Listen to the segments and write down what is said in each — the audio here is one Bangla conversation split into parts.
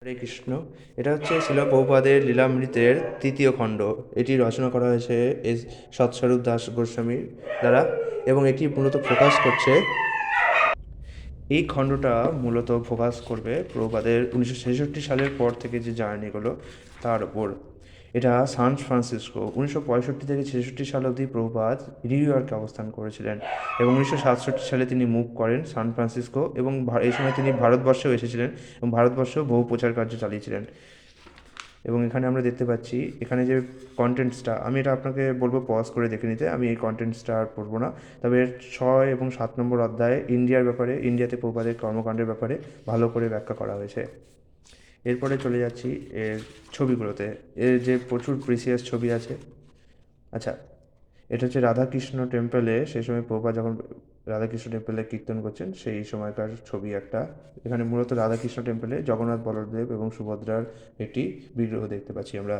হরে কৃষ্ণ। এটা হচ্ছে শিল প্রভুপাদের লীলামৃতের তৃতীয় খণ্ড। এটি রচনা করা হয়েছে এস সৎস্বরূপ দাস গোস্বামীর দ্বারা, এবং এটি মূলত ফোকাস করছে, এই খণ্ডটা মূলত ফোকাস করবে প্রভুপাদের 1966 সালের পর থেকে যে জার্নিগুলো তার উপর। এটা সান ফ্রান্সিসকো 1965 থেকে 1966 সাল অবধি প্রভুপাদ নিউ ইয়র্কে অবস্থান করেছিলেন, এবং 1967 সালে তিনি মুভ করেন সান ফ্রান্সিসকো, এবং এই সময় তিনি ভারতবর্ষেও এসেছিলেন এবং ভারতবর্ষেও বহু প্রচার কার্য চালিয়েছিলেন। এবং এখানে আমরা দেখতে পাচ্ছি, এখানে যে কন্টেন্টসটা, আমি এটা আপনাকে বলবো পজ করে দেখে নিতে, আমি এই কন্টেন্টসটা আর পড়বো না। তবে 6 এবং 7 নম্বর অধ্যায়ে ইন্ডিয়ার ব্যাপারে, ইন্ডিয়াতে প্রভুপাদের কর্মকাণ্ডের ব্যাপারে ভালো করে ব্যাখ্যা করা হয়েছে। এরপরে চলে যাচ্ছি এর ছবিগুলোতে। এর যে প্রচুর প্রিসিয়াস ছবি আছে। আচ্ছা, এটা হচ্ছে রাধাকৃষ্ণ টেম্পলে, সেই সময় প্রভুপাদ যখন রাধাকৃষ্ণ টেম্পলে কীর্তন করছেন সেই সময়কার ছবি একটা। এখানে মূলত রাধাকৃষ্ণ টেম্পলে জগন্নাথ বলদেব এবং সুভদ্রার একটি বিগ্রহ দেখতে পাচ্ছি আমরা।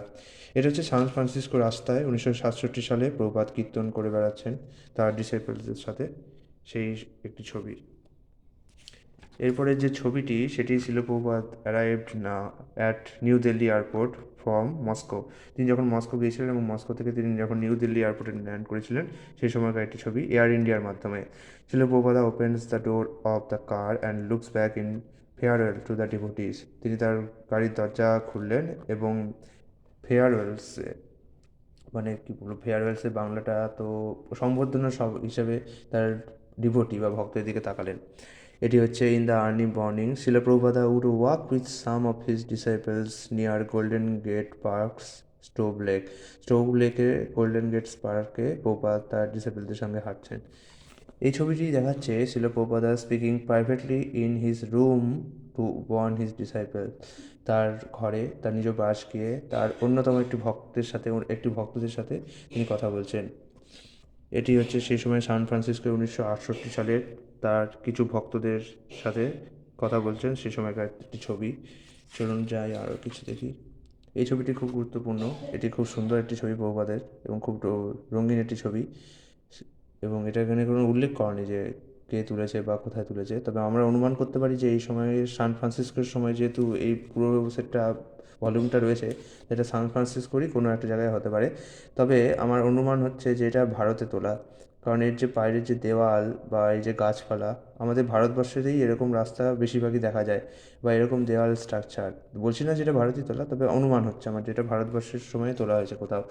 এটা হচ্ছে সান ফ্রান্সিসকো রাস্তায় 1967 সালে প্রভুপাদ কীর্তন করে বেড়াচ্ছেন তার ডিসাইপলদের সাথে, সেই একটি ছবি। এরপরে যে ছবিটি, সেটি ছিল প্রভুপাদ অ্যারাইভড না at new Delhi airport from Moscow. তিনি যখন মস্কো গিয়েছিলেন এবং মস্কো থেকে তিনি যখন নিউ দিল্লি এয়ারপোর্টে ল্যান্ড করেছিলেন, সেই সময়কার একটি ছবি এয়ার ইন্ডিয়ার মাধ্যমে। Srila Prabhupada opens the door of the car and looks back in farewell to the devotees. তিনি তার গাড়ির দরজা খুললেন এবং ফেয়ারওয়েলসে, মানে কী বলবো, ফেয়ারওয়েলসের বাংলাটা তো সম্বর্ধনা সব হিসেবে তার ডিভোটি বা ভক্তের দিকে তাকালেন। এটি হচ্ছে in the early morning Srila Prabhupada would walk with some of his disciples near Golden Gate Park's Stow Lake. Stow লেকে গোল্ডেন গেটস পার্কে প্রভুপাদ তার ডিসাইপলদের সঙ্গে হাঁটছেন। এই ছবিটি দেখাচ্ছে Srila Prabhupada speaking privately in his room to warn his disciple. তার ঘরে, তার নিজ বাস গিয়ে তার অন্যতম একটি ভক্তদের সাথে তিনি কথা বলছেন। এটি হচ্ছে সেই সময় সান ফ্রান্সিসকো 1968 সালের তার কিছু ভক্তদের সাথে কথা বলছেন সেই সময়কার একটি ছবি। চলুন যাই আরও কিছু দেখি। এই ছবিটি খুব গুরুত্বপূর্ণ, এটি খুব সুন্দর একটি ছবি প্রভুপাদের এবং খুব রঙিন একটি ছবি, এবং এটা এখানে কোনো উল্লেখ করেনি যে কে তুলেছে বা কোথায় তুলেছে। তবে আমরা অনুমান করতে পারি যে এই সময়ে সান ফ্রান্সিসকোর সময় যেহেতু এই পুরো সেটটা ভলিউমটা রয়েছে, এটা সান ফ্রান্সিসকোরই কোনো একটা জায়গায় হতে পারে। তবে আমার অনুমান হচ্ছে যে এটা ভারতে তোলা, কারণ এর যে বাইরের যে দেওয়াল বা এই যে গাছপালা, আমাদের ভারতবর্ষেতেই এরকম রাস্তা বেশিরভাগই দেখা যায়, বা এরকম দেওয়াল স্ট্রাকচার। বলছি না যেটা ভারতেই তোলা, তবে অনুমান হচ্ছে আমার যেটা ভারতবর্ষের সময়ে তোলা হয়েছে কোথাও।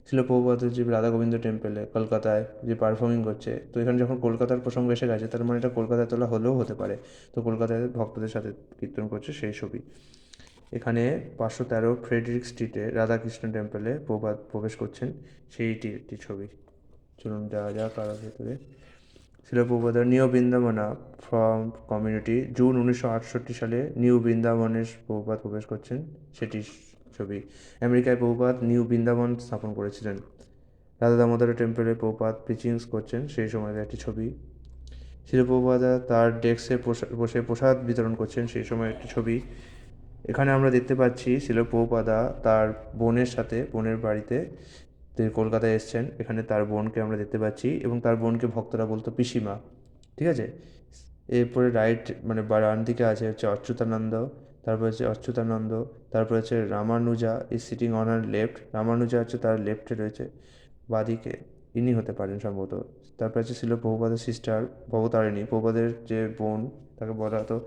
ছিল প্রভুপাদ যে রাধা গোবিন্দ টেম্পলে কলকাতায় যে পারফর্মিং করছে, তো এখানে যখন কলকাতার প্রসঙ্গ এসে গেছে, তার মানে এটা কলকাতায় তোলা হলেও হতে পারে। তো কলকাতায় ভক্তদের সাথে কীর্তন করছে সেই ছবি। এখানে 513 ফ্রেডরিক স্ট্রিটে রাধাকৃষ্ণ টেম্পলে প্রভুপাদ প্রবেশ করছেন, সেইটি একটি ছবি। চলুন যাওয়া যাক আরও ভেতরে। ছিল প্রভুপাদের নিউ বৃন্দাবনা ফ্রম কমিউনিটি, জুন 1968 সালে নিউ বৃন্দাবনে প্রভুপাদ প্রবেশ করছেন, সেটি ছবি। আমেরিকায় প্রভুপাদ নিউ বৃন্দাবন স্থাপন করেছিলেন। রাধা দামোদর টেম্পলে প্রভুপাদ প্রিচিংস করছেন সেই সময়ের একটি ছবি। শিল প্রভুপাদা তার ডেস্কে বসে প্রসাদ বিতরণ করছেন সেই সময় একটি ছবি। এখানে আমরা দেখতে পাচ্ছি শিল প্রভুপাদা তার বোনের সাথে, বোনের বাড়িতে তিনি কলকাতায় এসছেন, এখানে তার বোনকে আমরা দেখতে পাচ্ছি, এবং তার বোনকে ভক্তরা বলতো পিসিমা। ঠিক আছে। এরপরে রাইট মানে ডান দিকে আছে হচ্ছে অচ্যুতানন্দ, তারপর হচ্ছে অচ্যুতানন্দ, তারপর হচ্ছে Ramanuja is sitting on our left. Ramanuja হচ্ছে তার লেফটে রয়েছে, বাদিকে ইনি হতে পারেন সম্ভবত। তারপর হচ্ছে ছিল প্রভুপাদের সিস্টার ভবতারিণী, প্রভুপাদের যে বোন, তাকে বলা হতো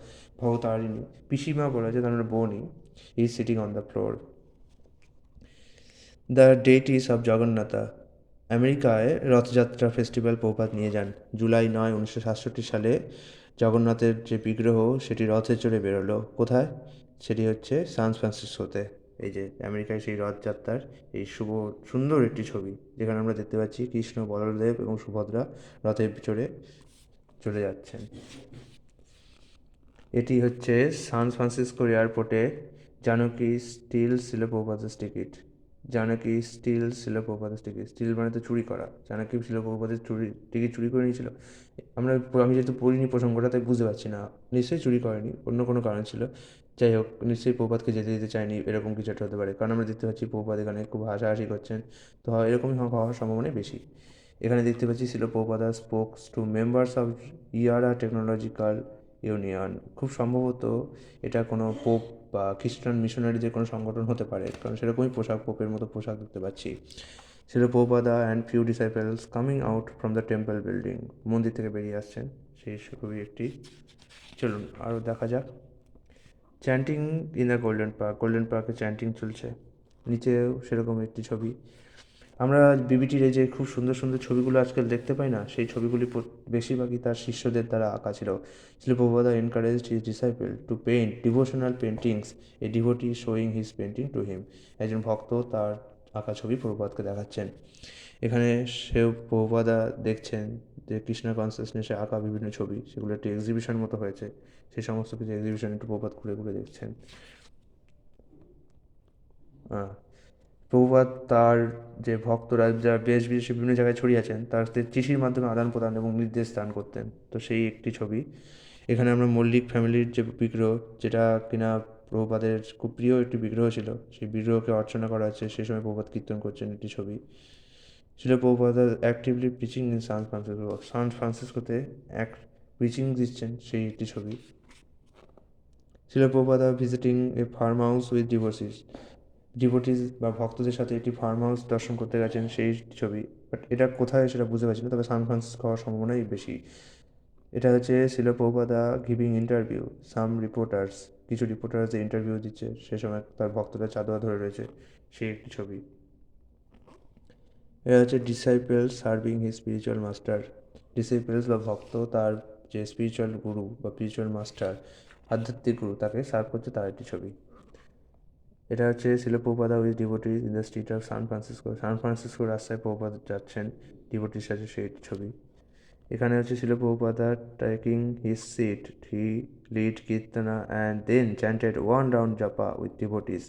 ভবতারিণী। পিসিমা বলা হয়েছে, তার মানে বোনই। Is sitting on the floor. The deities of Jagannatha. আমেরিকায় রথযাত্রা ফেস্টিভ্যাল প্রভুপাদ নিয়ে যান। জুলাই 9, 1967 সালে জগন্নাথের যে বিগ্রহ সেটি রথে চড়ে বেরোলো। কোথায়? সেটি হচ্ছে সান ফ্রান্সিসকোতে। এই যে আমেরিকায় সেই রথযাত্রার এই সুন্দর একটি ছবি, যেখানে আমরা দেখতে পাচ্ছি কৃষ্ণ, বলদেব এবং সুভদ্রা রথে চড়ে চলে যাচ্ছেন। এটি হচ্ছে সান ফ্রান্সিসকো এয়ারপোর্টে জানকী স্টিল ছিল প্রভুপাদের টিকিট। জানকী স্টিল ছিল প্রভুপাদের টিকিট। স্টিল মানে তো চুরি করা। জানকী ছিল প্রভুপাদের টিকিট চুরি করে নিয়েছিল। আমি যেহেতু পড়িনি প্রসঙ্গটা, তাই বুঝতে পারছি না। নিশ্চয়ই চুরি করেনি, অন্য কোনো কারণ ছিল। যাই হোক, নিশ্চয়ই প্রভুপাদকে যেতে দিতে চায়নি, এরকম কিছু একটা হতে পারে, কারণ আমরা দেখতে পাচ্ছি প্রভুপাদ এখানে খুব হাসাহাসি করছেন। তো এরকমই হওয়ার সম্ভাবনাই বেশি। এখানে দেখতে পাচ্ছি Srila Prabhupada spokes two members of ইয়ারা টেকনোলজিক্যাল ইউনিয়ন। খুব সম্ভবত এটা কোনো পোপ বা খ্রিস্টান মিশনারিদের কোনো সংগঠন হতে পারে, কারণ সেরকমই পোশাক, পোপের মতো পোশাক দেখতে পাচ্ছি। Srila Prabhupada and few disciples coming out from the temple building. মন্দির থেকে বেরিয়ে আসছেন, সেই খুবই একটি। চলুন আরও দেখা যাক। Chanting in the golden park, golden পার্কে চ্যান্টিং চলছে। নিচেও সেরকম একটি ছবি। আমরা বিবিটির এই যে খুব সুন্দর সুন্দর ছবিগুলো আজকাল দেখতে পাই না, সেই ছবিগুলি বেশিরভাগই তার শিষ্যদের দ্বারা আঁকা ছিল। Srila Prabhupada encouraged his disciple to paint devotional paintings, a devotee showing his painting to him. একজন ভক্ত তার আঁকা ছবি প্রভুপাদকে দেখাচ্ছেন। এখানে সেও প্রভুপাদা দেখছেন যে কৃষ্ণা কনসিয়াসনেসে আঁকা বিভিন্ন ছবি, সেগুলো একটি এক্সিবিশন মতো হয়েছে। সেই সমস্ত কিছু এক্সিবিশন একটু প্রভুপাদ ঘুরে ঘুরে দেখছেন। প্রভুপাদ তার যে ভক্তরা যা দেশ বিদেশে বিভিন্ন জায়গায় ছড়িয়ে আছেন, তাদের চিঠির মাধ্যমে আদান প্রদান এবং নির্দেশ দান করতেন। তো সেই একটি ছবি। এখানে আমরা মল্লিক ফ্যামিলির যে বিগ্রহ, যেটা কিনা প্রভুপাদের খুব প্রিয় একটি বিগ্রহ ছিল, সেই বিগ্রহকে অর্চনা করা হচ্ছে, সেই সময় প্রভুপাদ কীর্তন করছেন একটি ছবি। Srila Prabhupada actively preaching in San ফ্রান্সিসকোতে প্রিচিং দিচ্ছেন, সেই একটি ছবি। Srila Prabhupada visiting a farm house with devotees বা ভক্তদের সাথে একটি ফার্ম হাউস দর্শন করতে গেছেন, সেই ছবি। বাট এটা কোথায় সেটা বুঝতে পারছি না, তবে সান ফ্রান্সিসকো হওয়ার সম্ভাবনাই বেশি। এটা হচ্ছে শিল প্রভুপাদা গিভিং ইন্টারভিউ সাম রিপোর্টার্স, কিছু রিপোর্টার্সদের ইন্টারভিউ দিচ্ছে, সে সময় তার ভক্তরা চাঁদোয়া ধরে রয়েছে, সেই একটি ছবি। এটা হচ্ছে ডিসাইপেলস সার্ভিং হিজ স্পিরিচুয়াল মাস্টার। ডিসাইপেলস বা ভক্ত তার যে স্পিরিচুয়াল গুরু বা স্পিরিচুয়াল মাস্টার, আধ্যাত্মিক গুরু, তাকে সার্ভ করছে, তার একটি ছবি। এটা হচ্ছে Srila Prabhupada with devotees in the street of San Francisco, San ফ্রান্সিসকোর রাস্তায় প্রভুপাদ যাচ্ছেন ডিভোটির সাথে, সেই ছবি। এখানে হচ্ছে Srila Prabhupada taking his seat, he led kirtana and then chanted one round japa with devotees.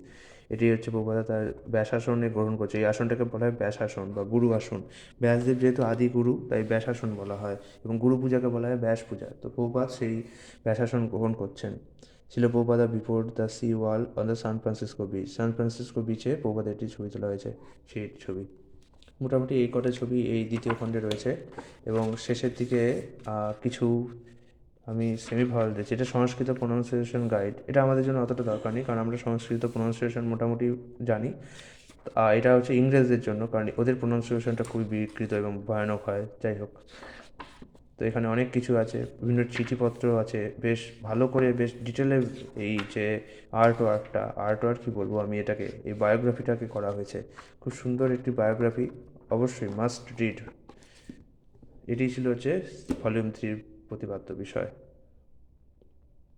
এটি হচ্ছে প্রভুপাদা তার ব্যাসাসনে গ্রহণ করছে। এই আসনটাকে বলা হয় ব্যাসাসন বা গুরু আসন। ব্যাসদেব যেহেতু আদি গুরু, তাই ব্যাসাসন বলা হয়, এবং গুরু পূজাকে বলা হয় ব্যাস পূজা। তো প্রভুপাদ সেই ব্যাসাসন গ্রহণ করছেন। Srila Prabhupada before the sea wall on the San Francisco beach, San Francisco বিচে প্রভুপাদের একটি ছবি তোলা হয়েছে, সেই ছবি। মোটামুটি এই কটা ছবি এই দ্বিতীয় খণ্ডে রয়েছে, এবং শেষের দিকে কিছু আমি সেমি ভাওয়াল দিয়েছি। এটা সংস্কৃত প্রোনাউন্সিয়েশন গাইড। এটা আমাদের জন্য অতটা দরকার নেই, কারণ আমরা সংস্কৃত প্রোনাউন্সিয়েশন মোটামুটি জানি। এটা হচ্ছে ইংরেজদের জন্য, কারণ ওদের প্রোনাউন্সিয়েশনটা খুবই বিকৃত এবং ভয়ানক হয়। যাই হোক, তো এখানে অনেক কিছু আছে, বিভিন্ন চিঠিপত্র আছে, বেশ ভালো করে বেশ ডিটেলে এই যে আর্ট ওয়ার্ক কী বলবো আমি, এটাকে এই বায়োগ্রাফিটাকে করা হয়েছে। খুব সুন্দর একটি বায়োগ্রাফি, অবশ্যই মাস্ট রিড। এটি ছিল হচ্ছে ভলিউম 3 প্রতিপাদ্য বিষয়।